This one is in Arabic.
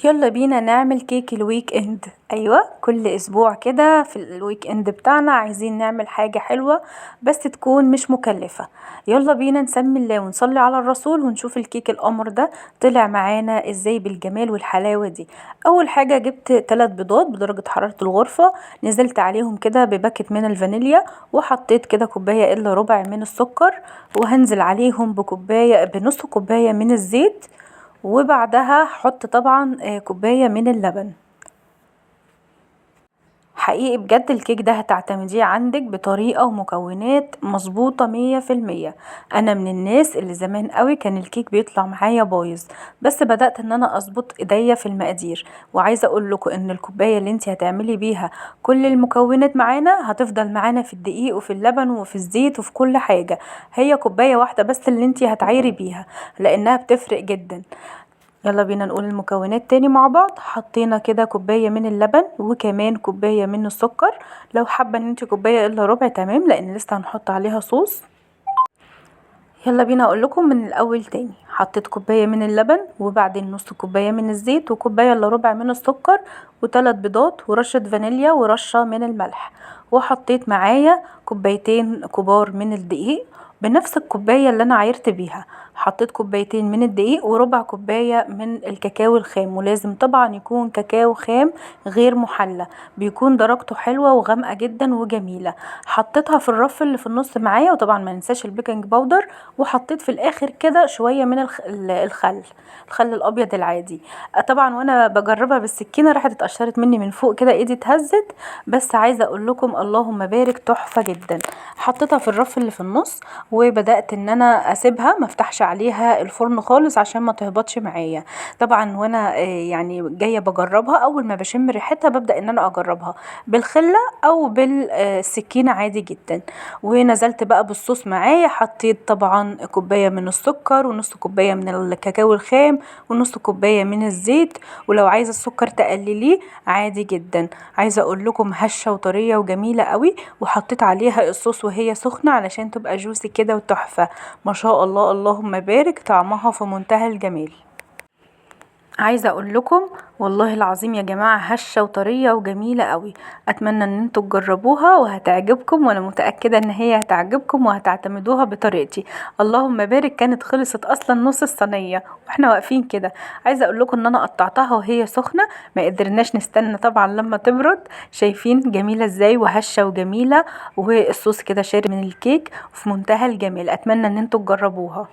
يلا بينا نعمل كيك الويك اند. ايوه، كل اسبوع كده في الويك اند بتاعنا عايزين نعمل حاجة حلوة بس تكون مش مكلفة. يلا بينا نسمي الله ونصلي على الرسول ونشوف الكيك القمر ده طلع معانا ازاي بالجمال والحلاوة دي. اول حاجة جبت 3 بيضات بدرجة حرارة الغرفة، نزلت عليهم كده بباكت من الفانيليا، وحطيت كده كوباية الا ربع من السكر، وهنزل عليهم بنص كوباية من الزيت، وبعدها هحط طبعا كوباية من اللبن. حقيقي بجد الكيك ده هتعتمديه عندك بطريقة ومكونات مظبوطة 100%. انا من الناس اللي زمان قوي كان الكيك بيطلع معايا بايظ، بس بدأت ان انا اظبط ايديا في المقادير، وعايزة اقول لكم ان الكوباية اللي انت هتعملي بيها كل المكونات معانا هتفضل معانا في الدقيق وفي اللبن وفي الزيت وفي كل حاجة. هي كوباية واحدة بس اللي انت هتعيري بيها، لانها بتفرق جدا. يلا بينا نقول المكونات تاني مع بعض. حطينا كده كوباية من اللبن وكمان كوباية من السكر، لو حابة ان انت كوباية الا ربع تمام، لان لسه هنحط عليها صوص. يلا بينا اقول لكم من الاول تاني. حطيت كوباية من اللبن، وبعدين نص كوباية من الزيت، وكوباية الا ربع من السكر، و3 بيضات، ورشة فانيليا، ورشة من الملح. وحطيت معايا كوبايتين كبار من الدقيق بنفس الكوباية اللي انا عايرت بيها. حطيت كوبايتين من الدقيق وربع كوباية من الكاكاو الخام، ولازم طبعا يكون كاكاو خام غير محلى، بيكون درجته حلوة وغامقة جدا وجميلة. حطيتها في الرف اللي في النص معايا، وطبعا ما ننساش البيكنج باودر. وحطيت في الاخر كده شوية من الخل الابيض العادي. طبعا وانا بجربها بالسكينة راحت اتقشرت مني من فوق كده، ايدي اتهزت، بس عايزة اقول لكم اللهم بارك تحفة جدا. حطيتها في الرف اللي في النص، وبدأت ان انا اسيبها ما افتحش عليها الفرن خالص عشان ما تهبطش معايا. طبعا وانا يعني جايه بجربها، اول ما بشم ريحتها ببدأ ان انا اجربها بالخله او بالسكينه عادي جدا. ونزلت بقى بالصوص معايا. حطيت طبعا كوبايه من السكر، ونص كوبايه من الكاكاو الخام، ونص كوبايه من الزيت، ولو عايزه السكر تقلليه عادي جدا. عايزه اقول لكم هشه وطريه وجميله قوي. وحطيت عليها الصوص وهي سخنه علشان تبقى جوسي كده وتحفه. ما شاء الله اللهم بارك، طعمها في منتهى الجمال. عايزة اقول لكم والله العظيم يا جماعة هشة وطرية وجميلة قوي. اتمنى ان انتوا تجربوها وهتعجبكم، وانا متأكدة ان هي هتعجبكم وهتعتمدوها بطريقتي. اللهم بارك، كانت خلصت اصلا نص الصينية واحنا واقفين كده. عايزة اقول لكم ان انا قطعتها وهي سخنة، ما قدرناش نستنى طبعا لما تبرد. شايفين جميلة ازاي وهشة وجميلة، والصوص كده شارب من الكيك وفي منتهى الجمال. اتمنى ان انتوا تجربوها.